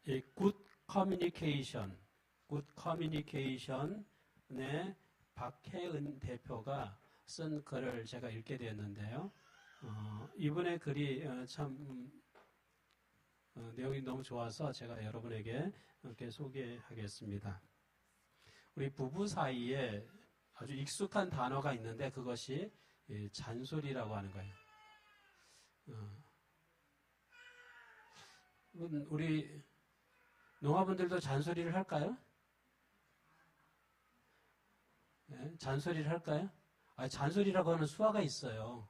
이 굿 커뮤니케이션, 굿 커뮤니케이션의 박혜은 대표가 쓴 글을 제가 읽게 되었는데요. 이분의 글이 참 내용이 너무 좋아서 제가 여러분에게 이렇게 소개하겠습니다. 우리 부부 사이에 아주 익숙한 단어가 있는데 그것이 잔소리라고 하는 거예요. 우리 농아분들도 잔소리를 할까요? 네, 잔소리를 할까요? 잔소리라고 하는 수화가 있어요.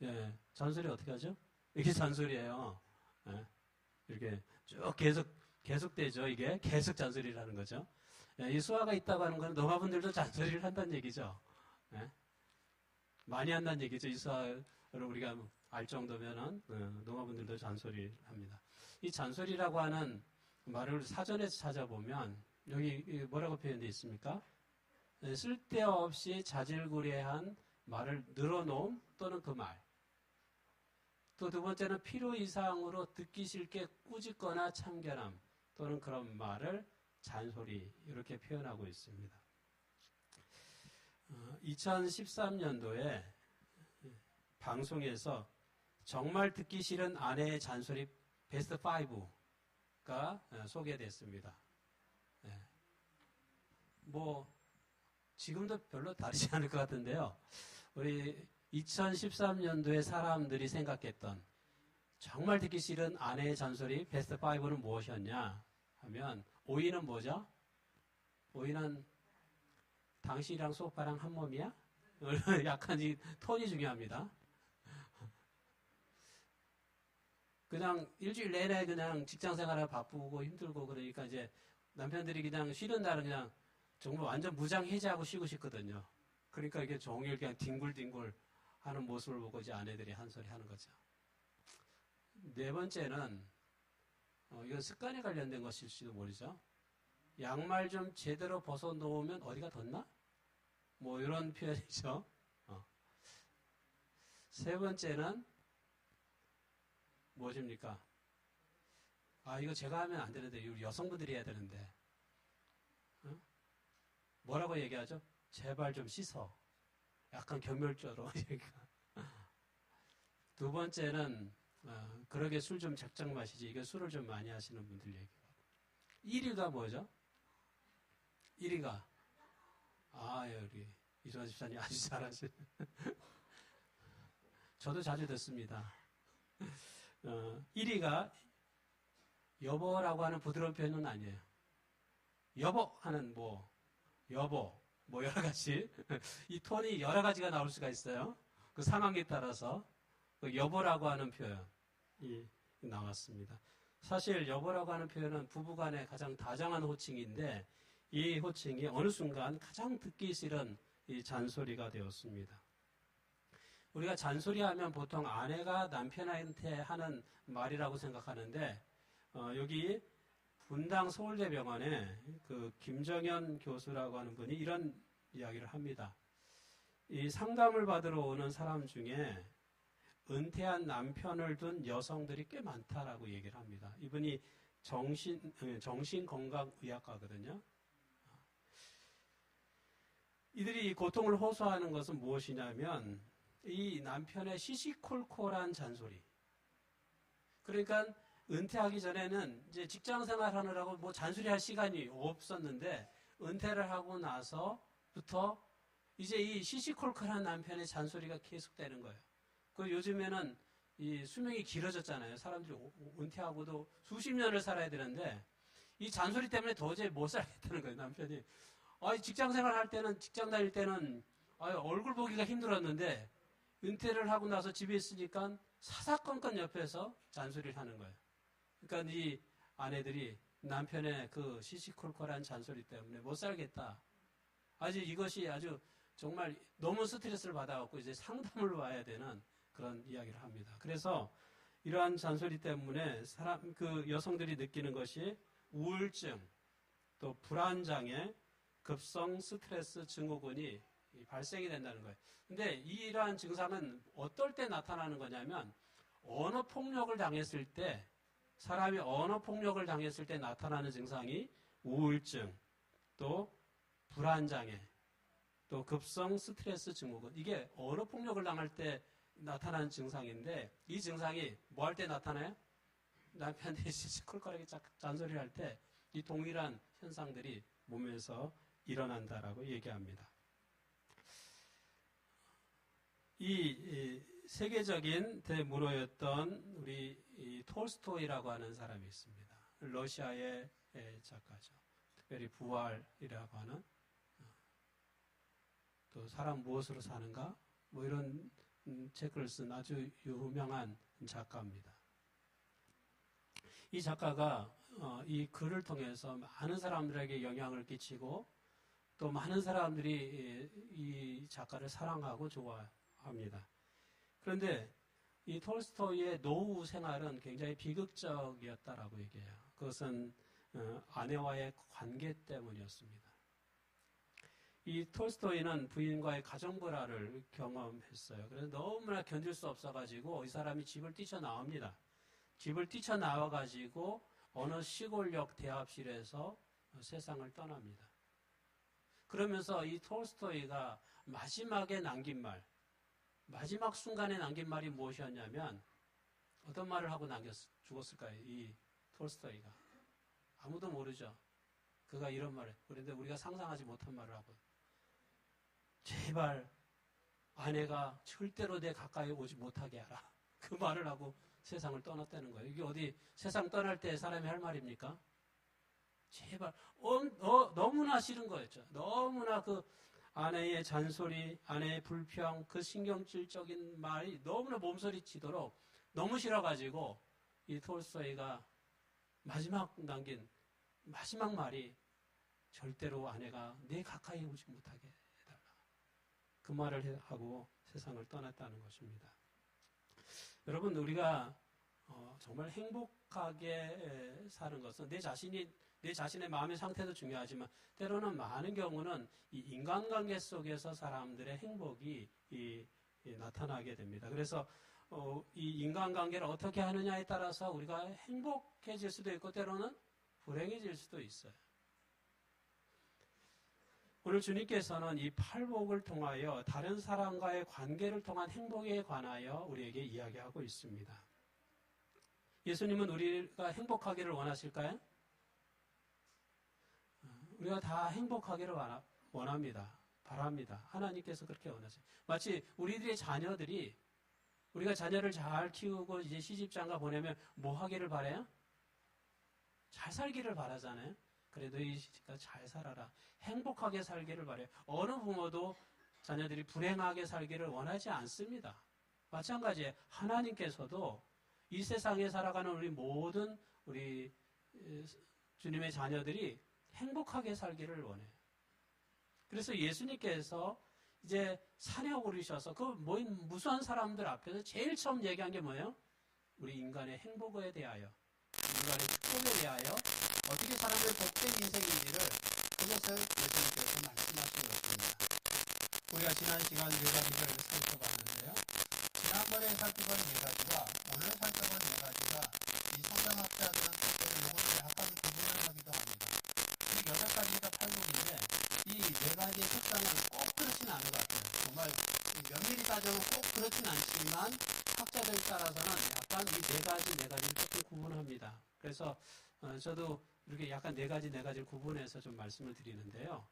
예, 잔소리 어떻게 하죠? 이게 잔소리예요. 예, 이렇게 쭉 계속되죠. 이게 계속 잔소리를 하는 거죠. 예, 이 수화가 있다고 하는 건 농아분들도 잔소리를 한다는 얘기죠. 예, 많이 한다는 얘기죠. 이 수화를 우리가 알 정도면은 농아분들도 잔소리를 합니다. 이 잔소리라고 하는 말을 사전에서 찾아보면 여기 뭐라고 표현되어 있습니까? 쓸데없이 자질구레한 말을 늘어놓음 또는 그 말. 또 두 번째는 필요 이상으로 듣기 싫게 꾸짖거나 참견함 또는 그런 말을 잔소리 이렇게 표현하고 있습니다. 2013년도에 방송에서 정말 듣기 싫은 아내의 잔소리 베스트 5가 소개됐습니다. 지금도 별로 다르지 않을 것 같은데요. 우리 2013년도에 사람들이 생각했던 정말 듣기 싫은 아내의 잔소리 베스트 5는 무엇이었냐 하면 5위는 뭐죠? 5위는 당신이랑 소파랑 한 몸이야? 약간 이 톤이 중요합니다. 그냥 일주일 내내 그냥 직장 생활에 바쁘고 힘들고 그러니까 이제 남편들이 그냥 쉬는 날은 그냥 정말 완전 무장해제하고 쉬고 싶거든요. 그러니까 이게 종일 그냥 뒹굴뒹굴 하는 모습을 보고 이제 아내들이 한 소리 하는 거죠. 네 번째는, 이건 습관에 관련된 것일지도 모르죠. 양말 좀 제대로 벗어 놓으면 어디가 덧나? 뭐 이런 표현이죠. 세 번째는 무엇입니까? 이거 제가 하면 안 되는데, 우리 여성분들이 해야 되는데. 뭐라고 얘기하죠? 제발 좀 씻어. 약간 경멸조로 얘기가. 두 번째는 그러게 술 좀 작작 마시지. 이거 술을 좀 많이 하시는 분들 얘기가. 1위가 뭐죠? 1위가 우리 이소아 집사님 아주 잘하시네. 저도 자주 듣습니다. 1위가 여보라고 하는 부드러운 표현은 아니에요. 여보 하는 여보, 여러 가지. 이 톤이 여러 가지가 나올 수가 있어요. 그 상황에 따라서. 그 여보라고 하는 표현이 나왔습니다. 사실 여보라고 하는 표현은 부부간의 가장 다정한 호칭인데 이 호칭이 어느 순간 가장 듣기 싫은 이 잔소리가 되었습니다. 우리가 잔소리하면 보통 아내가 남편한테 하는 말이라고 생각하는데 여기 분당 서울대병원에 그 김정현 교수라고 하는 분이 이런 이야기를 합니다. 이 상담을 받으러 오는 사람 중에 은퇴한 남편을 둔 여성들이 꽤 많다라고 얘기를 합니다. 이분이 정신건강의학과거든요. 이들이 이 고통을 호소하는 것은 무엇이냐면 이 남편의 시시콜콜한 잔소리. 그러니까 은퇴하기 전에는 이제 직장 생활하느라고 잔소리할 시간이 없었는데 은퇴를 하고 나서부터 이제 이 시시콜콜한 남편의 잔소리가 계속되는 거예요. 그 요즘에는 이 수명이 길어졌잖아요. 사람들이 은퇴하고도 수십 년을 살아야 되는데 이 잔소리 때문에 도저히 못 살겠다는 거예요. 남편이 직장 생활할 때는 직장 다닐 때는 얼굴 보기가 힘들었는데 은퇴를 하고 나서 집에 있으니까 사사건건 옆에서 잔소리를 하는 거예요. 그러니까 이 아내들이 남편의 그 시시콜콜한 잔소리 때문에 못 살겠다. 이것이 아주 정말 너무 스트레스를 받아갖고 이제 상담을 와야 되는 그런 이야기를 합니다. 그래서 이러한 잔소리 때문에 그 여성들이 느끼는 것이 우울증, 또 불안장애, 급성 스트레스 증후군이 발생이 된다는 거예요. 근데 이러한 증상은 어떨 때 나타나는 거냐면 언어 폭력을 당했을 때 사람이 언어 폭력을 당했을 때 나타나는 증상이 우울증, 또 불안장애, 또 급성 스트레스 증후군. 이게 언어 폭력을 당할 때 나타나는 증상인데 이 증상이 뭐 할 때 나타나요? 남편이 시시콜콜하게 잔소리를 할 때 이 동일한 현상들이 몸에서 일어난다라고 얘기합니다. 이 세계적인 대문호였던 우리 톨스토이라고 하는 사람이 있습니다. 러시아의 작가죠. 특별히 부활이라고 하는 또 사람 무엇으로 사는가 뭐 이런 책을 쓴 아주 유명한 작가입니다. 이 작가가 이 글을 통해서 많은 사람들에게 영향을 끼치고 또 많은 사람들이 이 작가를 사랑하고 좋아합니다. 그런데 이 톨스토이의 노후 생활은 굉장히 비극적이었다라고 얘기해요. 그것은 아내와의 관계 때문이었습니다. 이 톨스토이는 부인과의 가정불화를 경험했어요. 그래서 너무나 견딜 수 없어가지고 이 사람이 집을 뛰쳐나옵니다. 집을 뛰쳐나와가지고 어느 시골역 대합실에서 세상을 떠납니다. 그러면서 이 톨스토이가 마지막에 남긴 말, 마지막 순간에 남긴 말이 무엇이었냐면 어떤 말을 하고 죽었을까요? 이 톨스토이가. 아무도 모르죠. 그가 이런 말을. 그런데 우리가 상상하지 못한 말을 하고 제발 아내가 절대로 내 가까이 오지 못하게 하라. 그 말을 하고 세상을 떠났다는 거예요. 이게 어디 세상 떠날 때 사람이 할 말입니까? 제발 너무나 싫은 거였죠. 너무나 그 아내의 잔소리, 아내의 불평, 그 신경질적인 말이 너무나 몸서리치도록 너무 싫어가지고 이 톨스토이가 마지막 남긴 마지막 말이 절대로 아내가 내 가까이 오지 못하게 해달라. 그 말을 하고 세상을 떠났다는 것입니다. 여러분, 우리가 정말 행복하게 사는 것은 내 자신의 마음의 상태도 중요하지만 때로는 많은 경우는 이 인간관계 속에서 사람들의 행복이 나타나게 됩니다. 그래서 이 인간관계를 어떻게 하느냐에 따라서 우리가 행복해질 수도 있고 때로는 불행해질 수도 있어요. 오늘 주님께서는 이 팔복을 통하여 다른 사람과의 관계를 통한 행복에 관하여 우리에게 이야기하고 있습니다. 예수님은 우리가 행복하기를 원하실까요? 우리가 다 행복하기를 원합니다. 바랍니다. 하나님께서 그렇게 원하세요. 마치 우리들의 자녀들이 우리가 자녀를 잘 키우고 이제 시집장가 보내면 뭐 하기를 바라요? 잘 살기를 바라잖아요. 그래 너희가 잘 살아라. 행복하게 살기를 바라요. 어느 부모도 자녀들이 불행하게 살기를 원하지 않습니다. 마찬가지에 하나님께서도 이 세상에 살아가는 우리 모든 우리 주님의 자녀들이 행복하게 살기를 원해요. 그래서 예수님께서 이제 산에 오르셔서 그 무수한 사람들 앞에서 제일 처음 얘기한 게 뭐예요? 우리 인간의 행복에 대하여, 인간의 축복에 대하여 어떻게 사람의 복된 인생인지를 그것을 예수님께서 말씀하신 것입니다. 우리가 지난 시간 4가지를 살펴봤는데요. 지난번에 살펴본 4가지와 오늘 살펴본 4가지가 이 성경학자들은 때때로 이것을 약간 구분을 하기도 합니다. 이 6가지가 팔복인데 이 4가지의 색상은 꼭 그렇진 않은 것 같아요. 정말 면밀히 따져도 꼭 그렇진 않지만 학자들 따라서는 약간 이 4가지를 조금 구분합니다. 그래서 저도 이렇게 약간 4가지를 구분해서 좀 말씀을 드리는데요.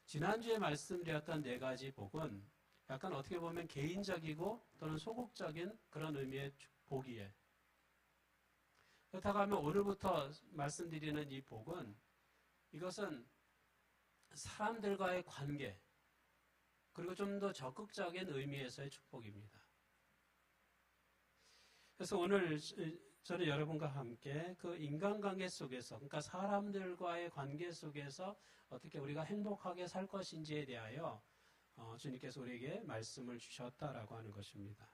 지난주에 말씀드렸던 4가지 복은 약간 어떻게 보면 개인적이고 또는 소극적인 그런 의미의 복이에요. 그렇다고 하면 오늘부터 말씀드리는 이 복은 이것은 사람들과의 관계 그리고 좀 더 적극적인 의미에서의 축복입니다. 그래서 오늘 저는 여러분과 함께 그 인간관계 속에서 그러니까 사람들과의 관계 속에서 어떻게 우리가 행복하게 살 것인지에 대하여 주님께서 우리에게 말씀을 주셨다라고 하는 것입니다.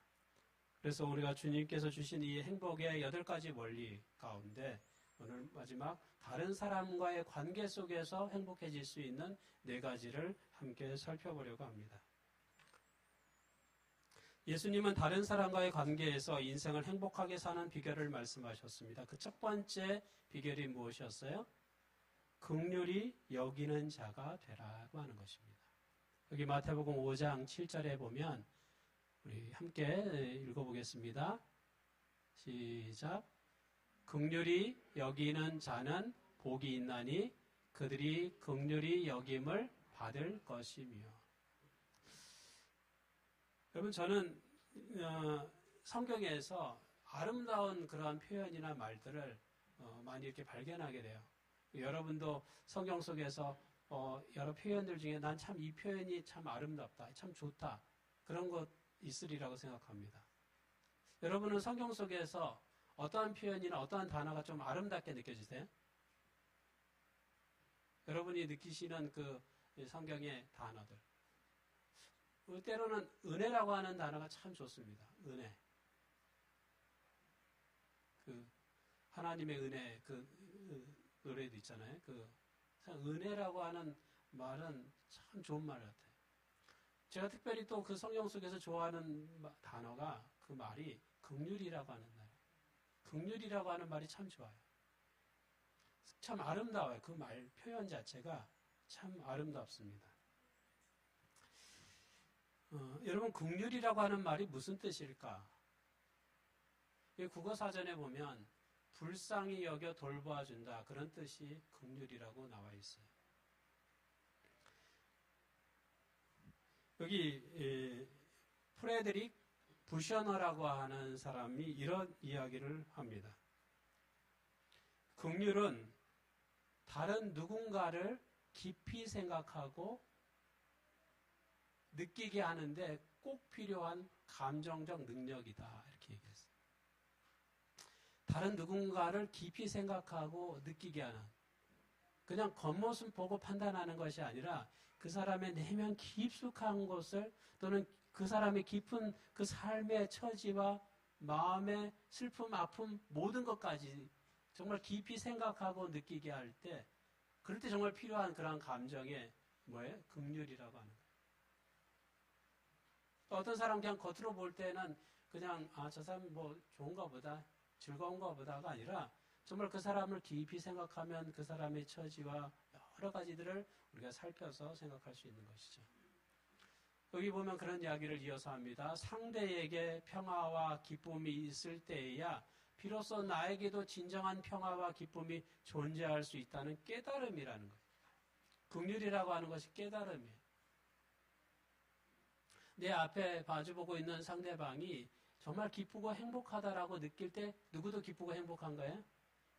그래서 우리가 주님께서 주신 이 행복의 8가지 원리 가운데 오늘 마지막 다른 사람과의 관계 속에서 행복해질 수 있는 4가지를 함께 살펴보려고 합니다. 예수님은 다른 사람과의 관계에서 인생을 행복하게 사는 비결을 말씀하셨습니다. 그 첫 번째 비결이 무엇이었어요? 긍휼히 여기는 자가 되라고 하는 것입니다. 여기 마태복음 5장 7절에 보면 우리 함께 읽어보겠습니다. 시작. 긍휼히 여기는 자는 복이 있나니 그들이 긍휼히 여김을 받을 것이며. 여러분, 저는 성경에서 아름다운 그러한 표현이나 말들을 많이 이렇게 발견하게 돼요. 여러분도 성경 속에서 여러 표현들 중에 난 참 이 표현이 참 아름답다, 참 좋다, 그런 것 있으리라고 생각합니다. 여러분은 성경 속에서 어떠한 표현이나 어떠한 단어가 좀 아름답게 느껴지세요? 여러분이 느끼시는 그 성경의 단어들. 때로는 은혜라고 하는 단어가 참 좋습니다. 은혜. 그 하나님의 은혜, 그 노래도 있잖아요. 은혜라고 하는 말은 참 좋은 말 같아요. 제가 특별히 또 그 성경 속에서 좋아하는 단어가 그 말이 긍휼이라고 하는 말. 긍휼이라고 하는 말이 참 좋아요. 참 아름다워요. 그 말 표현 자체가 참 아름답습니다. 여러분, 긍휼이라고 하는 말이 무슨 뜻일까? 국어사전에 보면 불쌍히 여겨 돌보아준다, 그런 뜻이 긍휼이라고 나와 있어요. 여기 프레드릭 부셔너라고 하는 사람이 이런 이야기를 합니다. 긍휼은 다른 누군가를 깊이 생각하고 느끼게 하는데 꼭 필요한 감정적 능력이다, 이렇게 얘기했어요. 다른 누군가를 깊이 생각하고 느끼게 하는, 그냥 겉모습 보고 판단하는 것이 아니라 그 사람의 내면 깊숙한 것을, 또는 그 사람의 깊은 그 삶의 처지와 마음의 슬픔, 아픔, 모든 것까지 정말 깊이 생각하고 느끼게 할 때, 그럴 때 정말 필요한 그런 감정의 뭐예요? 긍휼이라고 하는 거예요. 어떤 사람 그냥 겉으로 볼 때는 그냥 저 사람 뭐 좋은가 보다, 즐거운가 보다가 아니라 정말 그 사람을 깊이 생각하면 그 사람의 처지와 여러 가지들을 우리가 살펴서 생각할 수 있는 것이죠. 여기 보면 그런 이야기를 이어서 합니다. 상대에게 평화와 기쁨이 있을 때에야 비로소 나에게도 진정한 평화와 기쁨이 존재할 수 있다는 깨달음이라는 거예요. 긍휼이라고 하는 것이 깨달음이에요. 내 앞에 마주보고 있는 상대방이 정말 기쁘고 행복하다라고 느낄 때 누구도 기쁘고 행복한 거예요?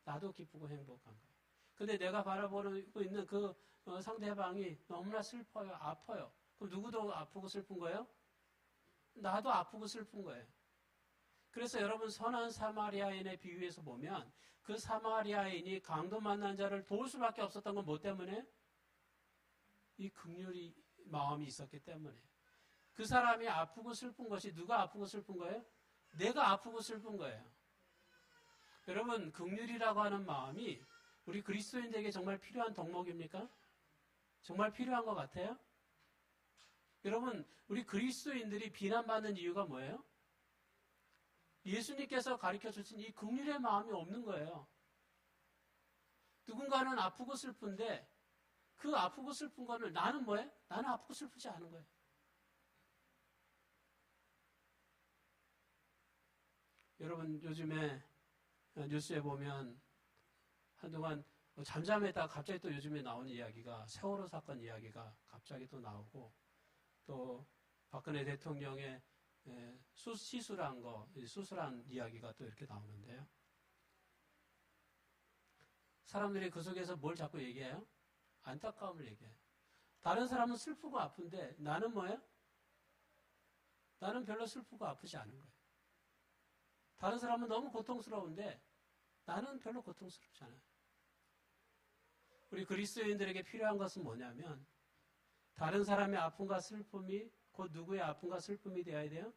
나도 기쁘고 행복한 거예요. 근데 내가 바라보고 있는 그 상대방이 너무나 슬퍼요, 아파요. 그럼 누구도 아프고 슬픈 거예요? 나도 아프고 슬픈 거예요. 그래서 여러분, 선한 사마리아인의 비유에서 보면 그 사마리아인이 강도 만난 자를 도울 수밖에 없었던 건 뭐 때문에? 이 긍휼이 마음이 있었기 때문에. 그 사람이 아프고 슬픈 것이 누가 아프고 슬픈 거예요? 내가 아프고 슬픈 거예요. 여러분, 긍휼이라고 하는 마음이 우리 그리스도인들에게 정말 필요한 덕목입니까? 정말 필요한 것 같아요? 여러분, 우리 그리스도인들이 비난받는 이유가 뭐예요? 예수님께서 가르쳐 주신 이 긍휼의 마음이 없는 거예요. 누군가는 아프고 슬픈데 그 아프고 슬픈 거는 나는 뭐예요? 나는 아프고 슬프지 않은 거예요. 여러분, 요즘에 뉴스에 보면 한동안 잠잠했다가 갑자기 또 요즘에 나오는 이야기가 세월호 사건 이야기가 갑자기 또 나오고, 또 박근혜 대통령의 수술한 이야기가 또 이렇게 나오는데요. 사람들이 그 속에서 뭘 자꾸 얘기해요? 안타까움을 얘기해요. 다른 사람은 슬프고 아픈데 나는 뭐예요? 나는 별로 슬프고 아프지 않은 거예요. 다른 사람은 너무 고통스러운데 나는 별로 고통스럽지 않아요. 우리 그리스도인들에게 필요한 것은 뭐냐면, 다른 사람의 아픔과 슬픔이 곧 누구의 아픔과 슬픔이 되어야 돼요?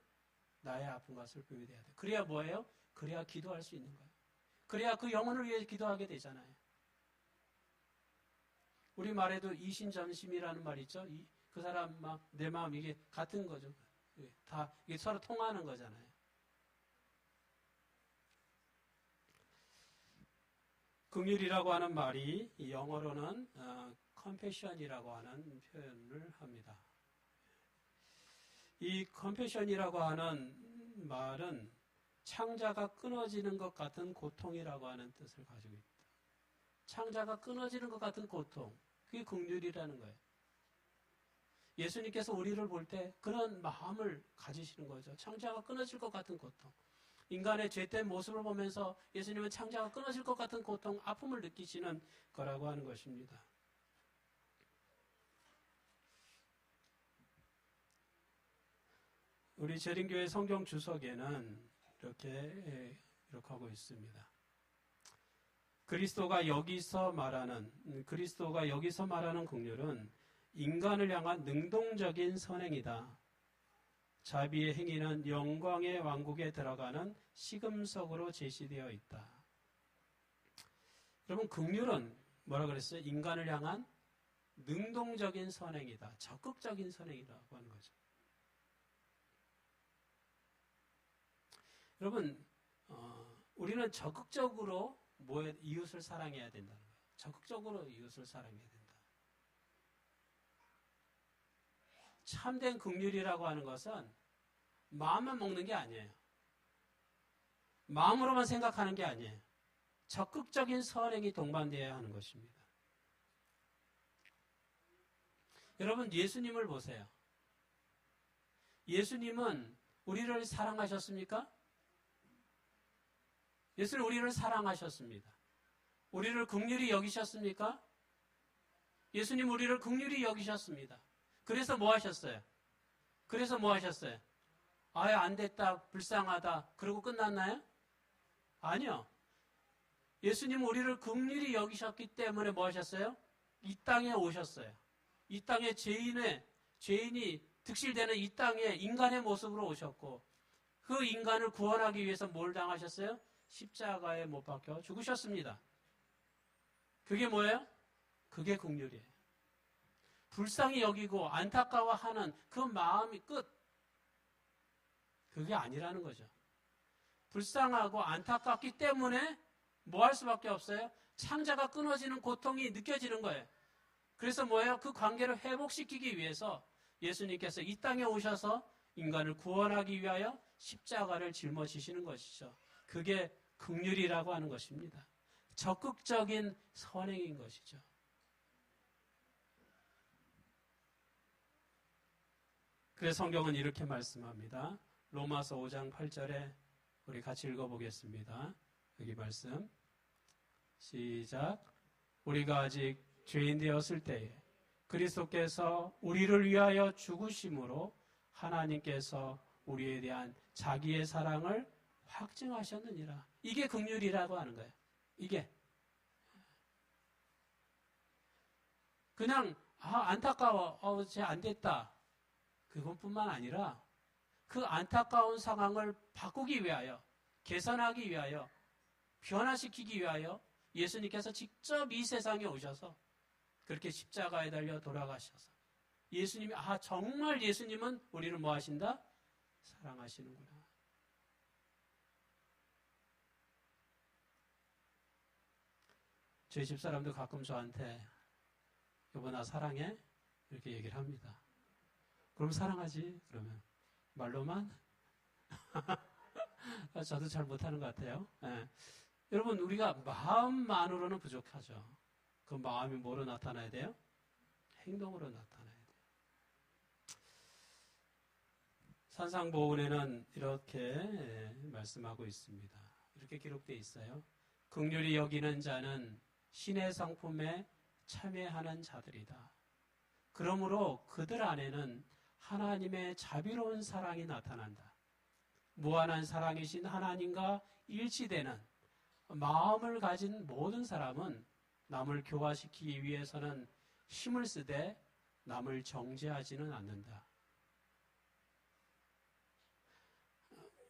나의 아픔과 슬픔이 되어야 돼요. 그래야 뭐예요? 그래야 기도할 수 있는 거예요. 그래야 그 영혼을 위해 기도하게 되잖아요. 우리 말에도 이신전심이라는 말이 있죠. 그 사람 내 마음, 이게 같은 거죠. 다 이게 서로 통하는 거잖아요. 긍휼이라고 하는 말이 영어로는 compassion이라고 하는 표현을 합니다. 이 compassion이라고 하는 말은 창자가 끊어지는 것 같은 고통이라고 하는 뜻을 가지고 있다. 창자가 끊어지는 것 같은 고통, 그게 긍휼이라는 거예요. 예수님께서 우리를 볼 때 그런 마음을 가지시는 거죠. 창자가 끊어질 것 같은 고통. 인간의 죄된 모습을 보면서 예수님은 창자가 끊어질 것 같은 고통, 아픔을 느끼시는 거라고 하는 것입니다. 우리 재림교회 성경 주석에는 이렇게 기록하고 있습니다. 그리스도가 여기서 말하는 긍휼은 인간을 향한 능동적인 선행이다. 자비의 행위는 영광의 왕국에 들어가는 시금석으로 제시되어 있다. 여러분, 긍휼은 뭐라 그랬어요? 인간을 향한 능동적인 선행이다. 적극적인 선행이라고 하는 거죠. 여러분, 우리는 적극적으로 이웃을 사랑해야 된다는 거예요. 적극적으로 이웃을 사랑해야 된다. 참된 긍휼이라고 하는 것은 마음만 먹는 게 아니에요. 마음으로만 생각하는 게 아니에요. 적극적인 선행이 동반되어야 하는 것입니다. 여러분, 예수님을 보세요. 예수님은 우리를 사랑하셨습니까? 예수는 우리를 사랑하셨습니다. 우리를 긍휼히 여기셨습니까? 예수님 우리를 긍휼히 여기셨습니다. 그래서 뭐 하셨어요? 아예 안 됐다, 불쌍하다, 그러고 끝났나요? 아니요. 예수님 우리를 긍휼히 여기셨기 때문에 뭐 하셨어요? 이 땅에 오셨어요. 이 땅에 죄인이 득실되는 이 땅에 인간의 모습으로 오셨고, 그 인간을 구원하기 위해서 뭘 당하셨어요? 십자가에 못 박혀 죽으셨습니다. 그게 뭐예요? 그게 긍휼이에요. 불쌍히 여기고 안타까워하는 그 마음이 끝. 그게 아니라는 거죠. 불쌍하고 안타깝기 때문에 뭐 할 수밖에 없어요? 창자가 끊어지는 고통이 느껴지는 거예요. 그래서 뭐예요? 그 관계를 회복시키기 위해서 예수님께서 이 땅에 오셔서 인간을 구원하기 위하여 십자가를 짊어지시는 것이죠. 그게 긍휼이라고 하는 것입니다. 적극적인 선행인 것이죠. 그래서 성경은 이렇게 말씀합니다. 로마서 5장 8절에 우리 같이 읽어보겠습니다. 여기 말씀 시작. 우리가 아직 죄인 되었을 때에 그리스도께서 우리를 위하여 죽으심으로 하나님께서 우리에 대한 자기의 사랑을 확증하셨느니라. 이게 긍휼이라고 하는 거예요. 이게 그냥 안타까워, 쟤 안 됐다, 그것뿐만 아니라 그 안타까운 상황을 바꾸기 위하여, 개선하기 위하여, 변화시키기 위하여 예수님께서 직접 이 세상에 오셔서 그렇게 십자가에 달려 돌아가셔서 예수님이 정말 예수님은 우리를 뭐 하신다? 사랑하시는구나. 저희 집사람도 가끔 저한테 여보 나 사랑해? 이렇게 얘기를 합니다. 그럼 사랑하지? 그러면 말로만? 저도 잘 못하는 것 같아요. 네. 여러분 우리가 마음만으로는 부족하죠. 그 마음이 뭐로 나타나야 돼요? 행동으로 나타나야 돼요. 산상보훈에는 이렇게 말씀하고 있습니다. 이렇게 기록되어 있어요. 긍휼히 여기는 자는 신의 성품에 참여하는 자들이다. 그러므로 그들 안에는 하나님의 자비로운 사랑이 나타난다. 무한한 사랑이신 하나님과 일치되는 마음을 가진 모든 사람은 남을 교화시키기 위해서는 힘을 쓰되 남을 정죄하지는 않는다.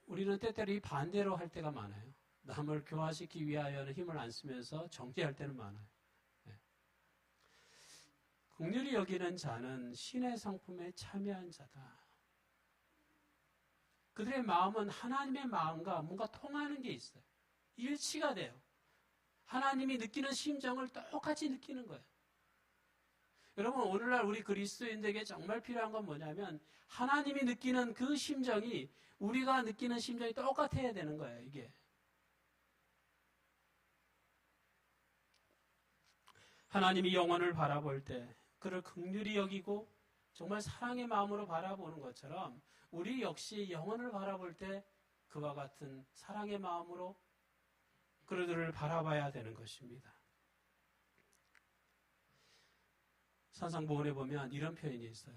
우리는 때때로 이 반대로 할 때가 많아요. 남을 교화시키기 위하여는 힘을 안 쓰면서 정죄할 때는 많아요. 네. 긍휼히 여기는 자는 신의 성품에 참여한 자다. 그들의 마음은 하나님의 마음과 뭔가 통하는 게 있어요. 일치가 돼요. 하나님이 느끼는 심정을 똑같이 느끼는 거예요. 여러분, 오늘날 우리 그리스도인들에게 정말 필요한 건 뭐냐면 하나님이 느끼는 그 심정이 우리가 느끼는 심정이 똑같아야 되는 거예요, 이게. 하나님이 영혼을 바라볼 때 그를 긍휼히 여기고 정말 사랑의 마음으로 바라보는 것처럼 우리 역시 영혼을 바라볼 때 그와 같은 사랑의 마음으로 그들을 바라봐야 되는 것입니다. 산상보훈에 보면 이런 표현이 있어요.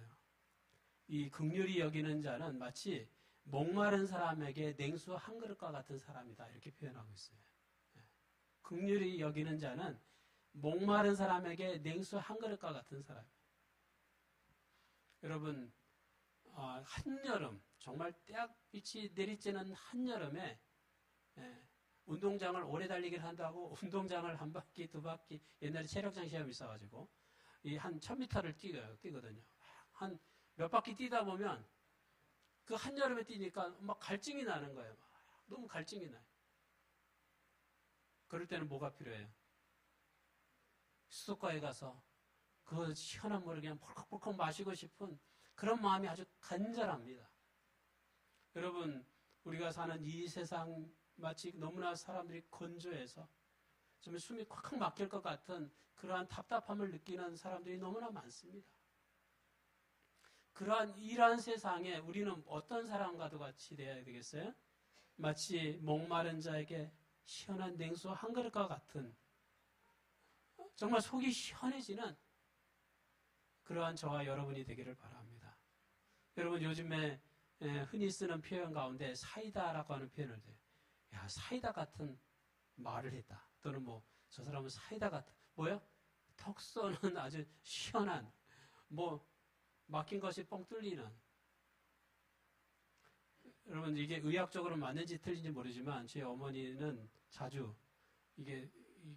이 긍휼히 여기는 자는 마치 목마른 사람에게 냉수 한 그릇과 같은 사람이다, 이렇게 표현하고 있어요. 긍휼히 여기는 자는 목마른 사람에게 냉수 한 그릇과 같은 사람. 여러분, 한여름, 정말 떼약빛이 내리쬐는 한여름에 운동장을 오래 달리기를 한다고 운동장을 한 바퀴, 두 바퀴, 옛날에 체력장 시험이 있어가지고 이 한 1000m를 뛰거든요. 한 몇 바퀴 뛰다 보면 그 한여름에 뛰니까 막 갈증이 나는 거예요. 너무 갈증이 나요. 그럴 때는 뭐가 필요해요? 수도가에 가서 그 시원한 물을 그냥 벌컥벌컥 마시고 싶은 그런 마음이 아주 간절합니다. 여러분, 우리가 사는 이 세상 마치 너무나 사람들이 건조해서 좀 숨이 콱콱 막힐 것 같은 그러한 답답함을 느끼는 사람들이 너무나 많습니다. 이러한 세상에 우리는 어떤 사람과도 같이 되어야 되겠어요? 마치 목마른 자에게 시원한 냉수 한 그릇과 같은 정말 속이 시원해지는 그러한 저와 여러분이 되기를 바랍니다. 여러분, 요즘에 흔히 쓰는 표현 가운데 사이다라고 하는 표현을 돼요. 야, 사이다 같은 말을 했다. 또는 뭐 저 사람은 사이다 같은 뭐요? 턱 쏘는 아주 시원한 뭐 막힌 것이 뻥 뚫리는. 여러분, 이게 의학적으로 맞는지 틀린지 모르지만 제 어머니는 자주 이게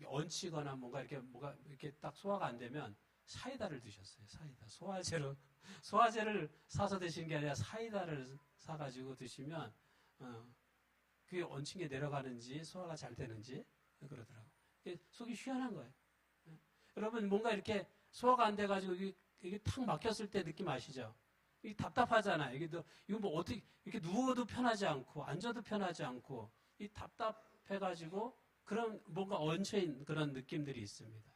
얹히거나 뭔가 이렇게 딱 소화가 안 되면 사이다를 드셨어요. 사이다. 소화제를 사서 드시는 게 아니라 사이다를 사가지고 드시면 그게 얹힌 게 내려가는지 소화가 잘 되는지 그러더라고요. 속이 시원한 거예요. 여러분, 뭔가 이렇게 소화가 안 돼가지고 이게 탁 막혔을 때 느낌 아시죠? 이게 답답하잖아요. 이거 뭐 어떻게 이렇게 누워도 편하지 않고 앉아도 편하지 않고 이 답답해가지고 그런 뭔가 얹혀있는 그런 느낌들이 있습니다.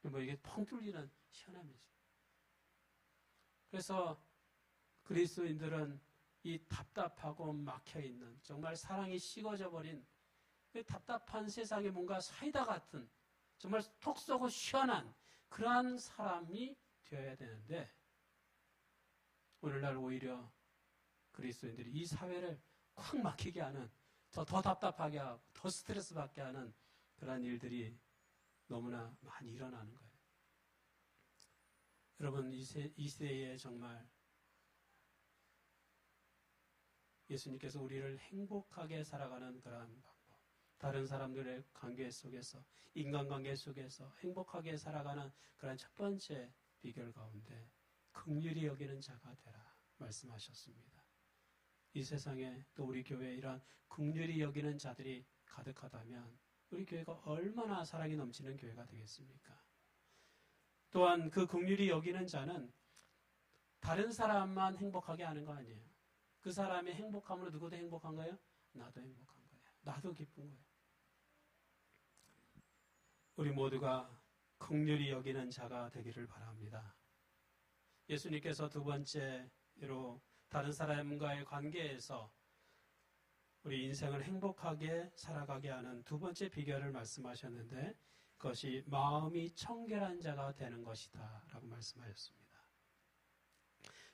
뭐 이게 펑 뚫리는 시원함이죠. 그래서 그리스도인들은 이 답답하고 막혀있는 정말 사랑이 식어져 버린 그 답답한 세상에 뭔가 사이다 같은 정말 톡 쏘고 시원한 그러한 사람이 되어야 되는데 오늘날 오히려 그리스도인들이 이 사회를 콱 막히게 하는 더 답답하게 하고 더 스트레스 받게 하는 그러한 일들이 너무나 많이 일어나는 거예요. 여러분, 이 시대에 정말 예수님께서 우리를 행복하게 살아가는 그러한 방법, 다른 사람들의 관계 속에서, 인간관계 속에서 행복하게 살아가는 그러한 첫 번째 비결 가운데 긍휼히 여기는 자가 되라 말씀하셨습니다. 이 세상에 또 우리 교회에 이러한 긍휼히 여기는 자들이 가득하다면 우리 교회가 얼마나 사랑이 넘치는 교회가 되겠습니까? 또한 그 긍휼히 여기는 자는 다른 사람만 행복하게 하는 거 아니에요. 그 사람의 행복함으로 누구도 행복한 거예요? 나도 행복한 거예요. 나도 기쁜 거예요. 우리 모두가 긍휼히 여기는 자가 되기를 바랍니다. 예수님께서 두 번째로 다른 사람과의 관계에서 우리 인생을 행복하게 살아가게 하는 두 번째 비결을 말씀하셨는데 그것이 마음이 청결한 자가 되는 것이다 라고 말씀하셨습니다.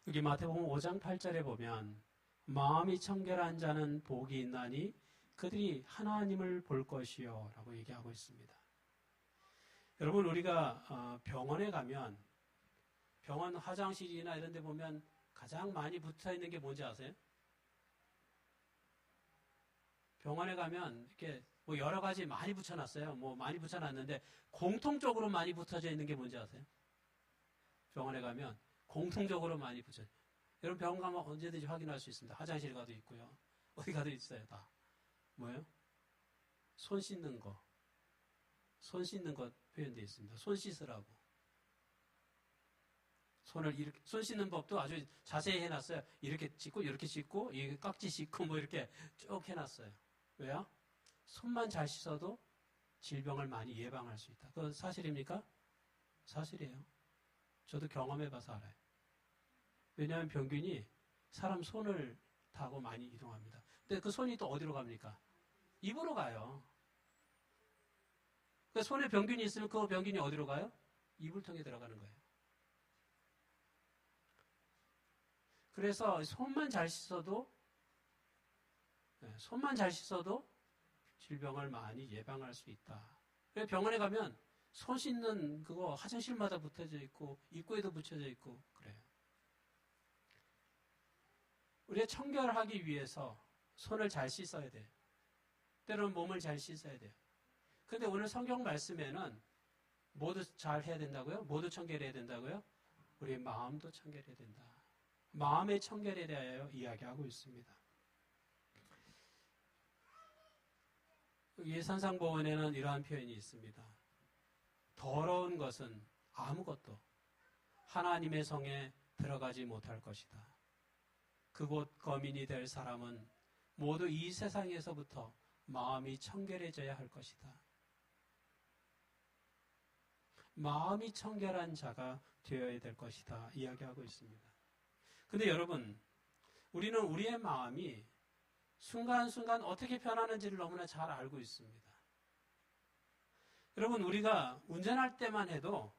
여기 마태복음 5장 8절에 보면 마음이 청결한 자는 복이 있나니 그들이 하나님을 볼 것이요 라고 얘기하고 있습니다. 여러분, 우리가 병원에 가면 병원 화장실이나 이런 데 보면 가장 많이 붙어 있는 게 뭔지 아세요? 병원에 가면 이렇게 뭐 여러 가지 많이 붙여놨어요. 뭐 많이 붙여놨는데 공통적으로 많이 붙어져 있는 게 뭔지 아세요? 병원에 가면 공통적으로 많이 붙여요. 여러분 병원 가면 언제든지 확인할 수 있습니다. 화장실 가도 있고요. 어디 가도 있어요. 다. 뭐예요? 손 씻는 거. 손 씻는 것 표현되어 있습니다. 손 씻으라고. 손을 이렇게, 손 씻는 법도 아주 자세히 해놨어요. 이렇게 씻고, 이렇게 씻고, 이 깍지 씻고, 뭐 이렇게 쭉 해놨어요. 왜요? 손만 잘 씻어도 질병을 많이 예방할 수 있다. 그건 사실입니까? 사실이에요. 저도 경험해봐서 알아요. 왜냐하면 병균이 사람 손을 타고 많이 이동합니다. 근데 그 손이 또 어디로 갑니까? 입으로 가요. 그러니까 손에 병균이 있으면 그 병균이 어디로 가요? 입을 통해 들어가는 거예요. 그래서 손만 잘 씻어도 질병을 많이 예방할 수 있다. 그래서 병원에 가면 손 씻는 그거 화장실마다 붙여져 있고 입구에도 붙여져 있고 그래요. 우리가 청결하기 위해서 손을 잘 씻어야 돼요. 때로는 몸을 잘 씻어야 돼요. 근데 오늘 성경 말씀에는 모두 잘 해야 된다고요? 모두 청결해야 된다고요? 우리 마음도 청결해야 된다. 마음의 청결에 대하여 이야기하고 있습니다. 예산상보원에는 이러한 표현이 있습니다. 더러운 것은 아무것도 하나님의 성에 들어가지 못할 것이다. 그곳 거민이 될 사람은 모두 이 세상에서부터 마음이 청결해져야 할 것이다. 마음이 청결한 자가 되어야 될 것이다. 이야기하고 있습니다. 근데 여러분, 우리는 우리의 마음이 순간순간 어떻게 변하는지를 너무나 잘 알고 있습니다. 여러분, 우리가 운전할 때만 해도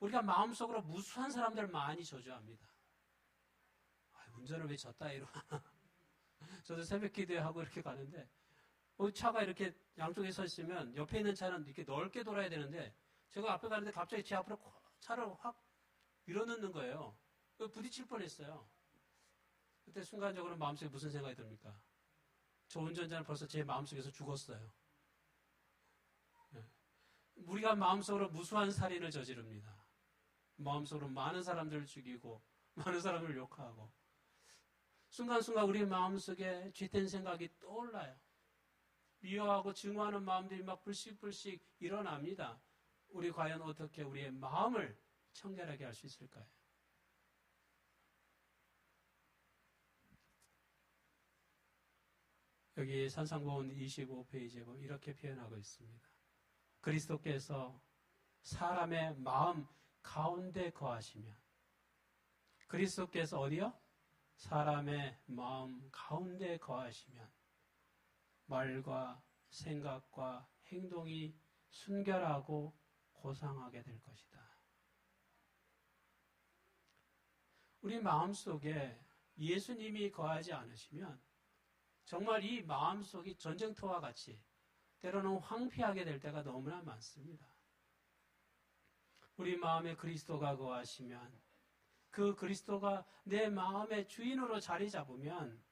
우리가 마음속으로 무수한 사람들 많이 저주합니다. 운전을 왜 졌다 이러. 저도 새벽 기도하고 이렇게 가는데 차가 이렇게 양쪽에 서 있으면 옆에 있는 차는 이렇게 넓게 돌아야 되는데 제가 앞에 가는데 갑자기 제 앞으로 차를 확 밀어넣는 거예요. 부딪힐 뻔했어요. 그때 순간적으로 마음속에 무슨 생각이 듭니까? 저 운전자는 벌써 제 마음속에서 죽었어요. 우리가 마음속으로 무수한 살인을 저지릅니다. 마음속으로 많은 사람들을 죽이고 많은 사람을 욕하고 순간순간 우리 마음속에 죄된 생각이 떠올라요. 미워하고 증오하는 마음들이 막 불씩불씩 일어납니다. 우리 과연 어떻게 우리의 마음을 청결하게 할 수 있을까요? 여기 산상보훈 25페이지에 보면 이렇게 표현하고 있습니다. 그리스도께서 사람의 마음 가운데 거하시면 그리스도께서 어디요? 사람의 마음 가운데 거하시면 말과 생각과 행동이 순결하고 고상하게 될 것이다. 우리 마음속에 예수님이 거하지 않으시면 정말 이 마음속이 전쟁터와 같이 때로는 황폐하게 될 때가 너무나 많습니다. 우리 마음에 그리스도가 거하시면 그 그리스도가 내 마음의 주인으로 자리 잡으면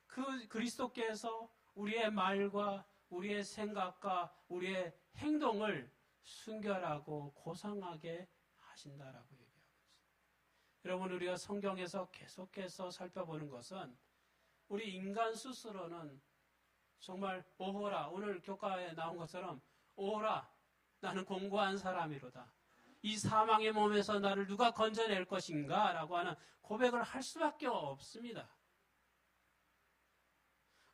그 그리스도께서 우리의 말과 우리의 생각과 우리의 행동을 순결하고 고상하게 하신다라고 얘기하고 있습니다. 여러분, 우리가 성경에서 계속해서 살펴보는 것은 우리 인간 스스로는 정말 오호라, 오늘 교과에 나온 것처럼 오호라, 나는 공고한 사람이로다. 이 사망의 몸에서 나를 누가 건져낼 것인가? 라고 하는 고백을 할 수밖에 없습니다.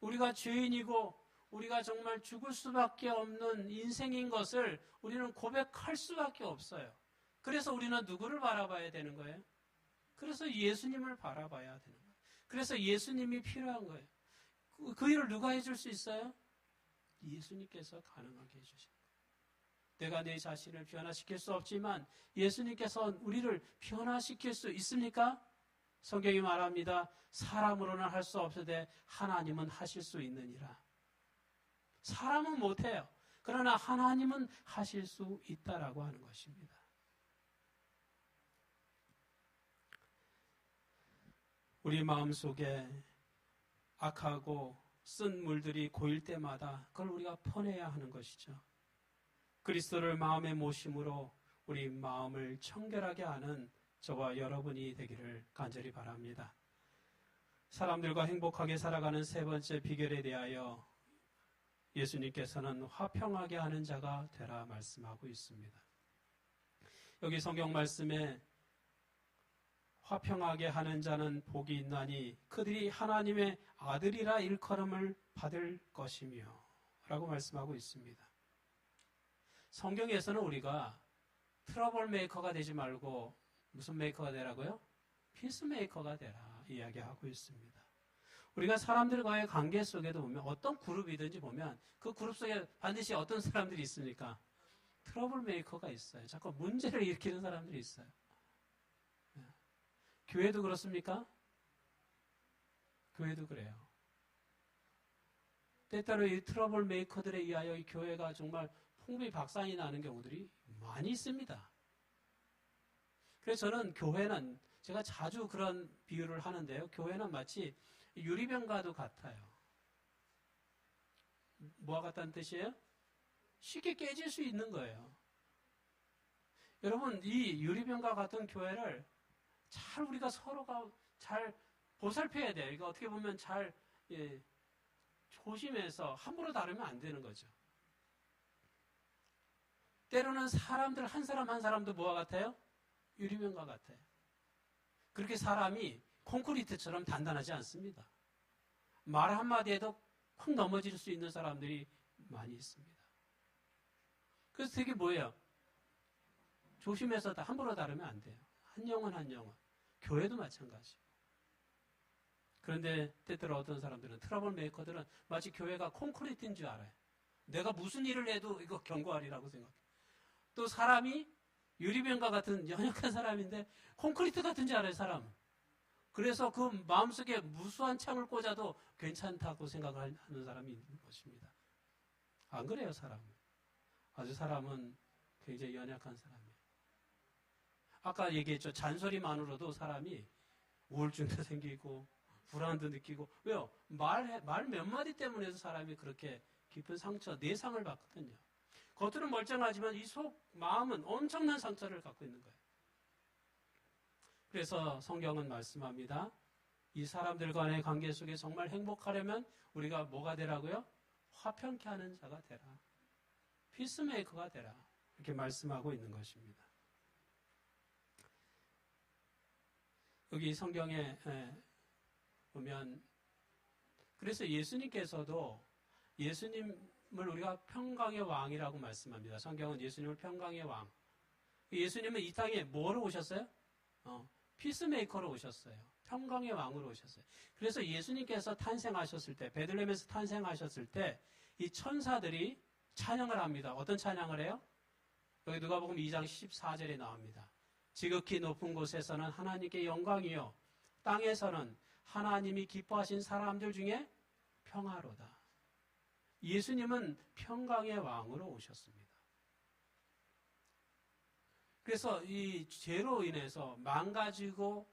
우리가 죄인이고 우리가 정말 죽을 수밖에 없는 인생인 것을 우리는 고백할 수밖에 없어요. 그래서 우리는 누구를 바라봐야 되는 거예요? 그래서 예수님을 바라봐야 되는 거예요. 그래서 예수님이 필요한 거예요. 그 일을 누가 해줄 수 있어요? 예수님께서 가능하게 해주신 거예요. 내가 내 자신을 변화시킬 수 없지만 예수님께서 우리를 변화시킬 수 있습니까? 성경이 말합니다. 사람으로는 할 수 없으되 하나님은 하실 수 있느니라. 사람은 못해요. 그러나 하나님은 하실 수 있다라고 하는 것입니다. 우리 마음속에 악하고 쓴 물들이 고일 때마다 그걸 우리가 퍼내야 하는 것이죠. 그리스도를 마음에 모심으로 우리 마음을 청결하게 하는 저와 여러분이 되기를 간절히 바랍니다. 사람들과 행복하게 살아가는 세 번째 비결에 대하여 예수님께서는 화평하게 하는 자가 되라 말씀하고 있습니다. 여기 성경 말씀에 화평하게 하는 자는 복이 있나니 그들이 하나님의 아들이라 일컬음을 받을 것이며 라고 말씀하고 있습니다. 성경에서는 우리가 트러블 메이커가 되지 말고 무슨 메이커가 되라고요? 피스 메이커가 되라 이야기하고 있습니다. 우리가 사람들과의 관계 속에도 보면 어떤 그룹이든지 보면 그 그룹 속에 반드시 어떤 사람들이 있습니까? 트러블 메이커가 있어요. 자꾸 문제를 일으키는 사람들이 있어요. 교회도 그렇습니까? 교회도 그래요. 때때로 이 트러블 메이커들에 의하여 이 교회가 정말 풍비박산이 나는 경우들이 많이 있습니다. 그래서 저는 교회는 제가 자주 그런 비유를 하는데요. 교회는 마치 유리병과도 같아요. 뭐와 같다는 뜻이에요? 쉽게 깨질 수 있는 거예요. 여러분, 이 유리병과 같은 교회를 잘 우리가 서로가 잘 보살펴야 돼요. 이거 어떻게 보면 잘 조심해서 함부로 다루면 안 되는 거죠. 때로는 사람들 한 사람 한 사람도 뭐와 같아요? 유리병과 같아요. 그렇게 사람이 콘크리트처럼 단단하지 않습니다. 말 한마디에도 확 넘어질 수 있는 사람들이 많이 있습니다. 그래서 되게 뭐예요? 조심해서 함부로 다루면 안 돼요. 한 영혼 한 영혼. 교회도 마찬가지고. 그런데 때때로 어떤 사람들은 트러블 메이커들은 마치 교회가 콘크리트인 줄 알아요. 내가 무슨 일을 해도 이거 경고하리라고 생각해요. 또 사람이 유리병과 같은 연약한 사람인데 콘크리트 같은 줄 알아요, 사람. 그래서 그 마음속에 무수한 창을 꽂아도 괜찮다고 생각을 하는 사람이 있는 것입니다. 안 그래요, 사람은. 아주 사람은 굉장히 연약한 사람이에요. 아까 얘기했죠. 잔소리만으로도 사람이 우울증도 생기고 불안도 느끼고. 왜요? 말 몇 마디 때문에도 사람이 그렇게 깊은 상처, 내상을 받거든요. 겉으로는 멀쩡하지만 이 속 마음은 엄청난 상처를 갖고 있는 거예요. 그래서 성경은 말씀합니다. 이 사람들 간의 관계 속에 정말 행복하려면 우리가 뭐가 되라고요? 화평케 하는 자가 되라. 피스메이커가 되라. 이렇게 말씀하고 있는 것입니다. 여기 성경에 보면 그래서 예수님께서도 예수님을 우리가 평강의 왕이라고 말씀합니다. 성경은 예수님을 평강의 왕. 예수님은 이 땅에 뭐로 오셨어요? 피스메이커로 오셨어요. 평강의 왕으로 오셨어요. 그래서 예수님께서 탄생하셨을 때, 베들레헴에서 탄생하셨을 때 이 천사들이 찬양을 합니다. 어떤 찬양을 해요? 여기 누가복음 2장 14절에 나옵니다. 지극히 높은 곳에서는 하나님께 영광이요 땅에서는 하나님이 기뻐하신 사람들 중에 평화로다. 예수님은 평강의 왕으로 오셨습니다. 그래서 이 죄로 인해서 망가지고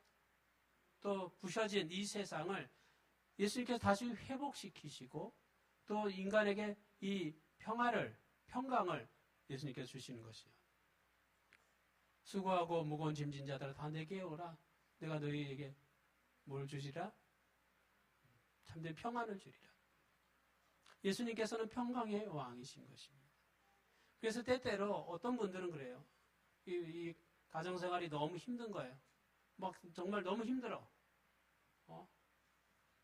또 부셔진 이 세상을 예수님께서 다시 회복시키시고 또 인간에게 이 평강을 예수님께서 주시는 것이요. 수고하고 무거운 짐진 자들아 다 내게 오라. 내가 너희에게 뭘 주시라? 참된 평안을 주리라. 예수님께서는 평강의 왕이신 것입니다. 그래서 때때로 어떤 분들은 그래요. 이 가정생활이 너무 힘든 거예요. 막 정말 너무 힘들어.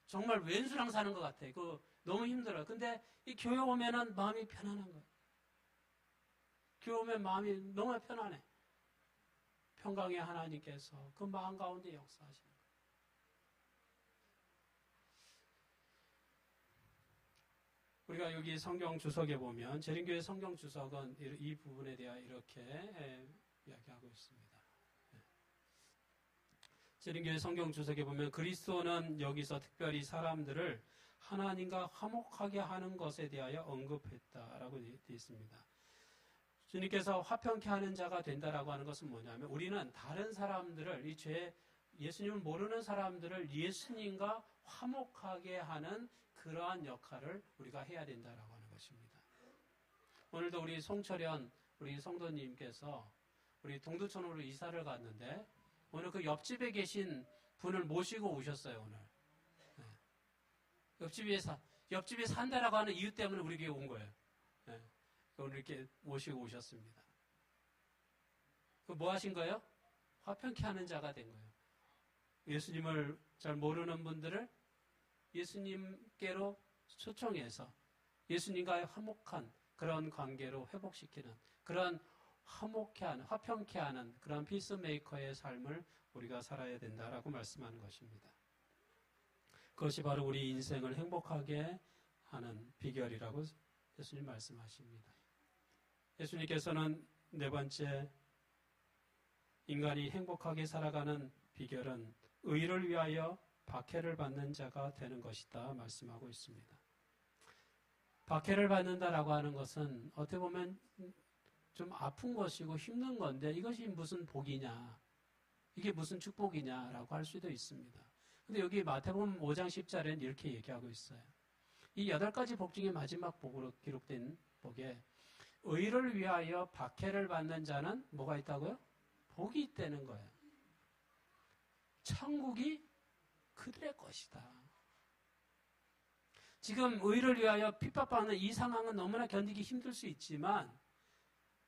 정말 왼수랑 사는 것 같아. 너무 힘들어. 근데 이 교회 오면은 마음이 편안한 거예요. 교회 오면 마음이 너무 편안해. 평강의 하나님께서 그 마음 가운데 역사하시는 거예요. 우리가 여기 성경 주석에 보면 재림교회 성경 주석은 이 부분에 대해 이렇게 이야기하고 있습니다. 재림교회 성경 주석에 보면 그리스도는 여기서 특별히 사람들을 하나님과 화목하게 하는 것에 대하여 언급했다라고 되어 있습니다. 주님께서 화평케 하는 자가 된다라고 하는 것은 뭐냐면 우리는 다른 사람들을 이 죄 예수님을 모르는 사람들을 예수님과 화목하게 하는 그러한 역할을 우리가 해야 된다라고 하는 것입니다. 오늘도 우리 송철현 우리 성도님께서 우리 동두천으로 이사를 갔는데 오늘 그 옆집에 계신 분을 모시고 오셨어요. 오늘 옆집에 산다라고 하는 이유 때문에 우리 교회 온 거예요. 예. 오늘 이렇게 모시고 오셨습니다. 뭐 하신 거예요? 화평케 하는 자가 된 거예요. 예수님을 잘 모르는 분들을 예수님께로 초청해서 예수님과의 화목한 그런 관계로 회복시키는 그런 화목케 하는, 화평케 하는 그런 피스메이커의 삶을 우리가 살아야 된다라고 말씀하는 것입니다. 그것이 바로 우리 인생을 행복하게 하는 비결이라고 예수님 말씀하십니다. 예수님께서는 네 번째 인간이 행복하게 살아가는 비결은 의를 위하여 박해를 받는 자가 되는 것이다 말씀하고 있습니다. 박해를 받는다라고 하는 것은 어떻게 보면 좀 아픈 것이고 힘든 건데 이것이 무슨 복이냐, 이게 무슨 축복이냐라고 할 수도 있습니다. 근데 여기 마태복음 5장 10절에는 이렇게 얘기하고 있어요. 이 8가지 복 중에 마지막 복으로 기록된 복에 의를 위하여 박해를 받는 자는 뭐가 있다고요? 복이 있다는 거예요. 천국이 그들의 것이다. 지금 의를 위하여 핍박받는 이 상황은 너무나 견디기 힘들 수 있지만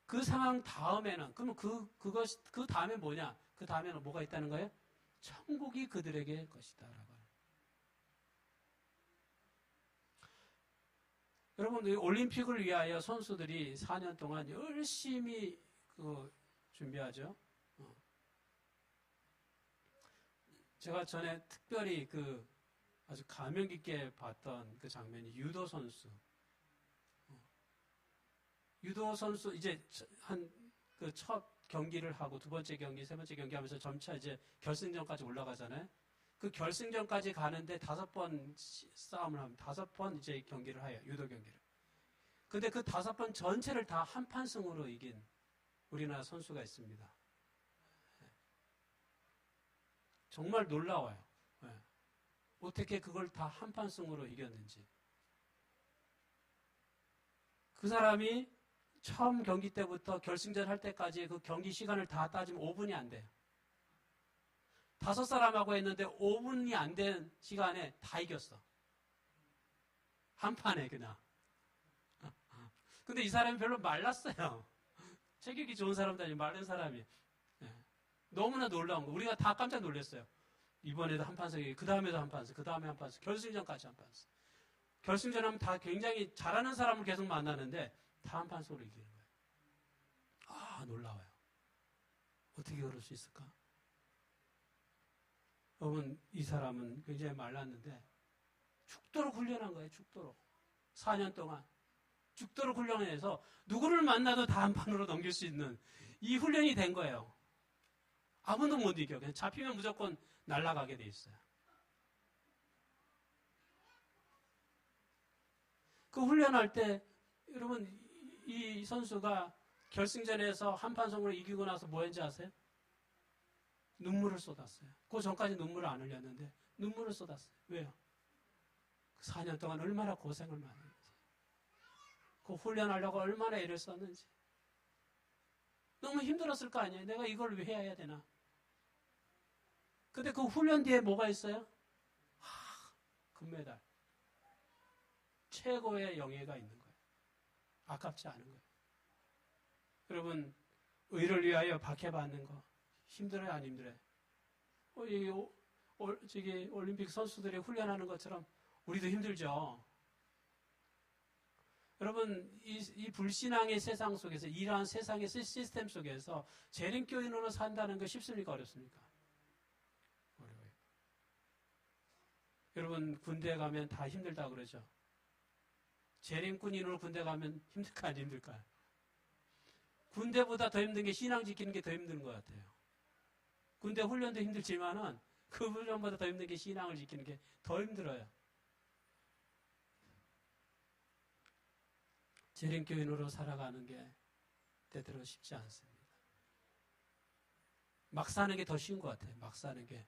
그 상황 다음에는, 그러면 그 다음에 뭐냐? 그 다음에는 뭐가 있다는 거예요? 천국이 그들에게 것이다. 라고. 여러분, 올림픽을 위하여 선수들이 4년 동안 열심히 준비하죠. 제가 전에 특별히 아주 감명 깊게 봤던 그 장면이 유도 선수. 유도 선수 이제 첫 경기를 하고 두 번째 경기, 세 번째 경기 하면서 점차 이제 결승전까지 올라가잖아요. 그 결승전까지 가는데 5번 싸움을 하면 5번 이제 경기를 해요. 유도 경기를. 근데 그 5번 전체를 다 한판승으로 이긴 우리나라 선수가 있습니다. 정말 놀라워요. 어떻게 그걸 다 한판승으로 이겼는지. 그 사람이 처음 경기 때부터 결승전 할 때까지 그 경기 시간을 다 따지면 5분이 안 돼요. 5사람하고 했는데 5분이 안 된 시간에 다 이겼어. 한 판에 그냥. 근데 이 사람이 별로 말랐어요. 체격이 좋은 사람도 아니고 마른 사람이. 너무나 놀라운 거. 우리가 다 깜짝 놀랐어요. 이번에도 한 판승, 그 다음에도 한 판승, 그 다음에 한 판승, 결승전까지 한 판승. 결승전 하면 다 굉장히 잘하는 사람을 계속 만나는데 다 한 판승으로 이기는 거예요. 아, 놀라워요. 어떻게 그럴 수 있을까? 여러분, 이 사람은 굉장히 말랐는데 죽도록 훈련한 거예요. 죽도록. 4년 동안. 죽도록 훈련해서 누구를 만나도 다 한 판으로 넘길 수 있는 이 훈련이 된 거예요. 아무도 못 이겨. 그냥 잡히면 무조건 날아가게 돼 있어요. 그 훈련할 때 여러분 이 선수가 결승전에서 한판승으로 이기고 나서 뭐 했는지 아세요? 눈물을 쏟았어요. 그 전까지 눈물을 안 흘렸는데 눈물을 쏟았어요. 왜요? 4년 동안 얼마나 고생을 많이 했는지. 그 훈련하려고 얼마나 애를 썼는지. 너무 힘들었을 거 아니에요. 내가 이걸 왜 해야 되나? 근데 그 훈련 뒤에 뭐가 있어요? 금메달. 최고의 영예가 있는 거예요. 아깝지 않은 거예요. 여러분, 의를 위하여 박해받는 거 힘들어요, 안 힘들어요? 저기 올림픽 선수들이 훈련하는 것처럼 우리도 힘들죠. 여러분, 이 불신앙의 세상 속에서, 이러한 세상의 시스템 속에서 재림교인으로 산다는 거 쉽습니까, 어렵습니까? 어려워요. 여러분, 군대 가면 다 힘들다 그러죠. 재림군인으로 군대 가면 힘들까, 안 힘들까요? 군대보다 더 힘든 게 신앙 지키는 게 더 힘든 것 같아요. 군대 훈련도 힘들지만은 그 훈련보다 더 힘든 게 신앙을 지키는 게 더 힘들어요. 재림교인으로 살아가는 게 때때로 쉽지 않습니다. 막 사는 게 더 쉬운 것 같아요. 막 사는 게.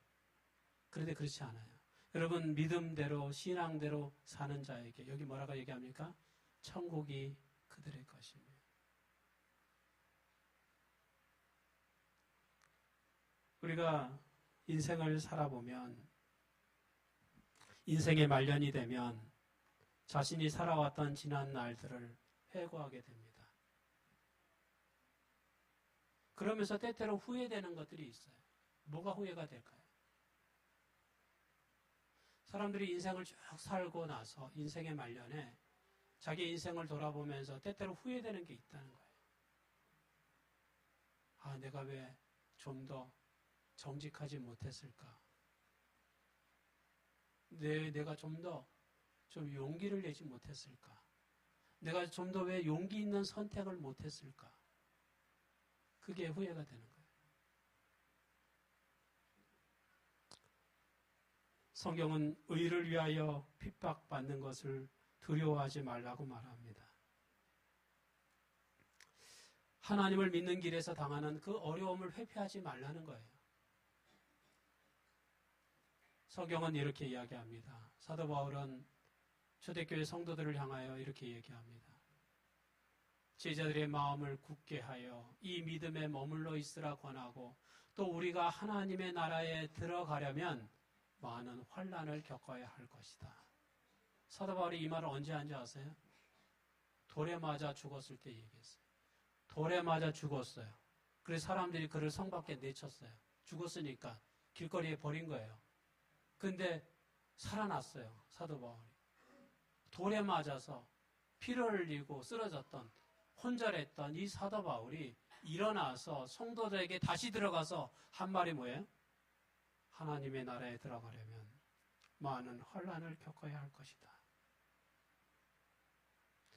그런데 그렇지 않아요. 여러분, 믿음대로 신앙대로 사는 자에게 여기 뭐라고 얘기합니까? 천국이 그들의 것입니다. 우리가 인생을 살아보면 인생의 말년이 되면 자신이 살아왔던 지난 날들을 회고하게 됩니다. 그러면서 때때로 후회되는 것들이 있어요. 뭐가 후회가 될까요? 사람들이 인생을 쭉 살고 나서 인생의 말년에 자기 인생을 돌아보면서 때때로 후회되는 게 있다는 거예요. 아, 내가 왜 좀 더 정직하지 못했을까? 내가 좀 더 용기를 내지 못했을까? 내가 좀 더 왜 용기 있는 선택을 못했을까? 그게 후회가 되는 거예요. 성경은 의를 위하여 핍박받는 것을 두려워하지 말라고 말합니다. 하나님을 믿는 길에서 당하는 그 어려움을 회피하지 말라는 거예요. 성경은 이렇게 이야기합니다. 사도 바울은 초대교회 성도들을 향하여 이렇게 얘기합니다. 제자들의 마음을 굳게 하여 이 믿음에 머물러 있으라 권하고 또 우리가 하나님의 나라에 들어가려면 많은 환난을 겪어야 할 것이다. 사도 바울이 이 말을 언제 한지 아세요? 돌에 맞아 죽었을 때 얘기했어요. 돌에 맞아 죽었어요. 그래서 사람들이 그를 성 밖에 내쳤어요. 죽었으니까 길거리에 버린 거예요. 근데 살아났어요. 사도 바울이. 돌에 맞아서 피를 흘리고 쓰러졌던 혼절했던 이 사도 바울이 일어나서 성도들에게 다시 들어가서 한 말이 뭐예요? 하나님의 나라에 들어가려면 많은 환난을 겪어야 할 것이다.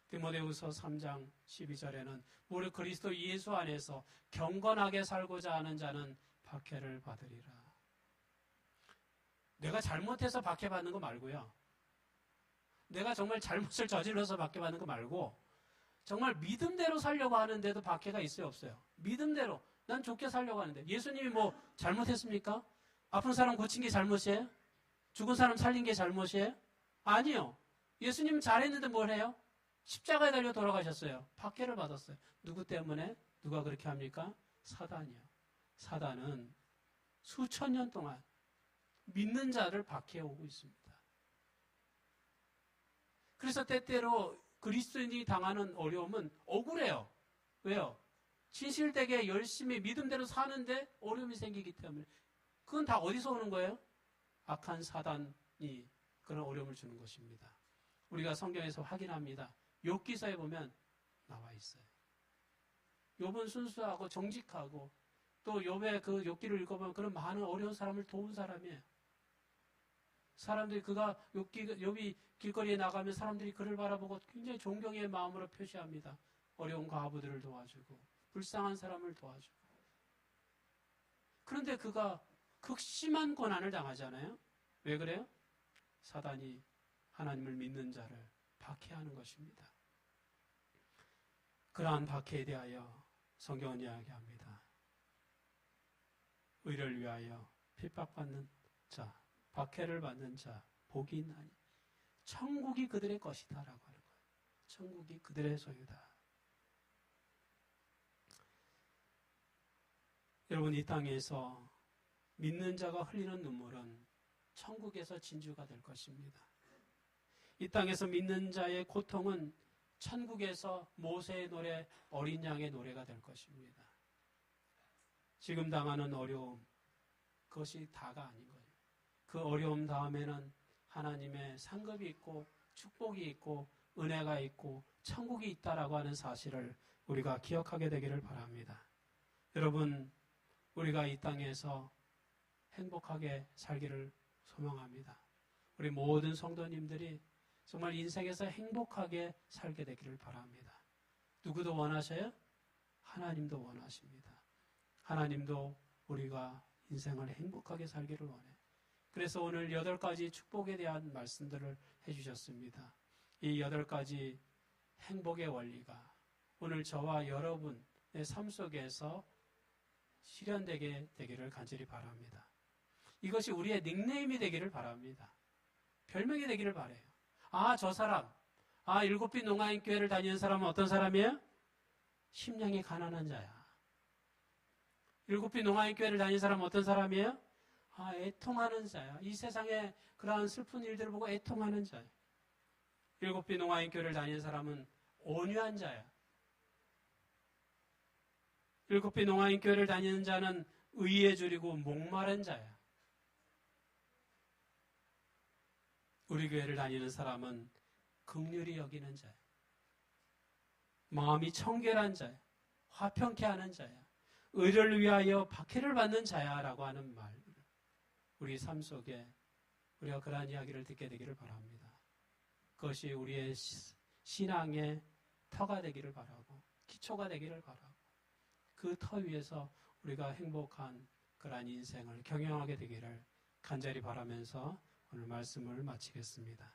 디모데후서 3장 12절에는 우리 그리스도 예수 안에서 경건하게 살고자 하는 자는 박해를 받으리라. 내가 잘못해서 박해받는 거 말고요. 내가 정말 잘못을 저질러서 박해받는 거 말고 정말 믿음대로 살려고 하는데도 박해가 있어요, 없어요? 믿음대로. 난 좋게 살려고 하는데. 예수님이 뭐 잘못했습니까? 아픈 사람 고친 게 잘못이에요? 죽은 사람 살린 게 잘못이에요? 아니요. 예수님은 잘했는데 뭘 해요? 십자가에 달려 돌아가셨어요. 박해를 받았어요. 누구 때문에? 누가 그렇게 합니까? 사단이요. 사단은 수천 년 동안 믿는 자를 박해오고 있습니다. 그래서 때때로 그리스도인이 당하는 어려움은 억울해요. 왜요? 진실되게 열심히 믿음대로 사는데 어려움이 생기기 때문에. 그건 다 어디서 오는 거예요? 악한 사단이 그런 어려움을 주는 것입니다. 우리가 성경에서 확인합니다. 욥기서에 보면 나와 있어요. 욥은 순수하고 정직하고 또 욥의 그 욥기를 읽어보면 그런 많은 어려운 사람을 도운 사람이에요. 사람들이 욥이 길거리에 나가면 사람들이 그를 바라보고 굉장히 존경의 마음으로 표시합니다. 어려운 과부들을 도와주고 불쌍한 사람을 도와주고. 그런데 그가 극심한 고난을 당하잖아요. 왜 그래요? 사단이 하나님을 믿는 자를 박해하는 것입니다. 그러한 박해에 대하여 성경은 이야기합니다. 의를 위하여 핍박받는 자, 박해를 받는 자, 복이 있나니 천국이 그들의 것이다라고 하는 거예요. 천국이 그들의 소유다. 여러분, 이 땅에서 믿는 자가 흘리는 눈물은 천국에서 진주가 될 것입니다. 이 땅에서 믿는 자의 고통은 천국에서 모세의 노래, 어린 양의 노래가 될 것입니다. 지금 당하는 어려움, 그것이 다가 아닌 거예요. 그 어려움 다음에는 하나님의 상급이 있고 축복이 있고 은혜가 있고 천국이 있다라고 하는 사실을 우리가 기억하게 되기를 바랍니다. 여러분, 우리가 이 땅에서 행복하게 살기를 소망합니다. 우리 모든 성도님들이 정말 인생에서 행복하게 살게 되기를 바랍니다. 누구도 원하셔요? 하나님도 원하십니다. 하나님도 우리가 인생을 행복하게 살기를 원해요. 그래서 오늘 8가지 축복에 대한 말씀들을 해주셨습니다. 이 8가지 행복의 원리가 오늘 저와 여러분의 삶 속에서 실현되게 되기를 간절히 바랍니다. 이것이 우리의 닉네임이 되기를 바랍니다. 별명이 되기를 바라요. 아, 저 사람. 아, 일곱빛 농아인 교회를 다니는 사람은 어떤 사람이에요? 심령이 가난한 자야. 일곱빛 농아인 교회를 다니는 사람은 어떤 사람이에요? 애통하는 자야. 이 세상에 그러한 슬픈 일들을 보고 애통하는 자야. 일곱비 농아인 교회를 다니는 사람은 온유한 자야. 일곱비 농아인 교회를 다니는 자는 의에 줄이고 목마른 자야. 우리 교회를 다니는 사람은 긍휼히 여기는 자야. 마음이 청결한 자야. 화평케 하는 자야. 의를 위하여 박해를 받는 자야라고 하는 말. 우리 삶 속에 우리가 그러한 이야기를 듣게 되기를 바랍니다. 그것이 우리의 신앙의 터가 되기를 바라고 기초가 되기를 바라고 그 터 위에서 우리가 행복한 그러한 인생을 경영하게 되기를 간절히 바라면서 오늘 말씀을 마치겠습니다.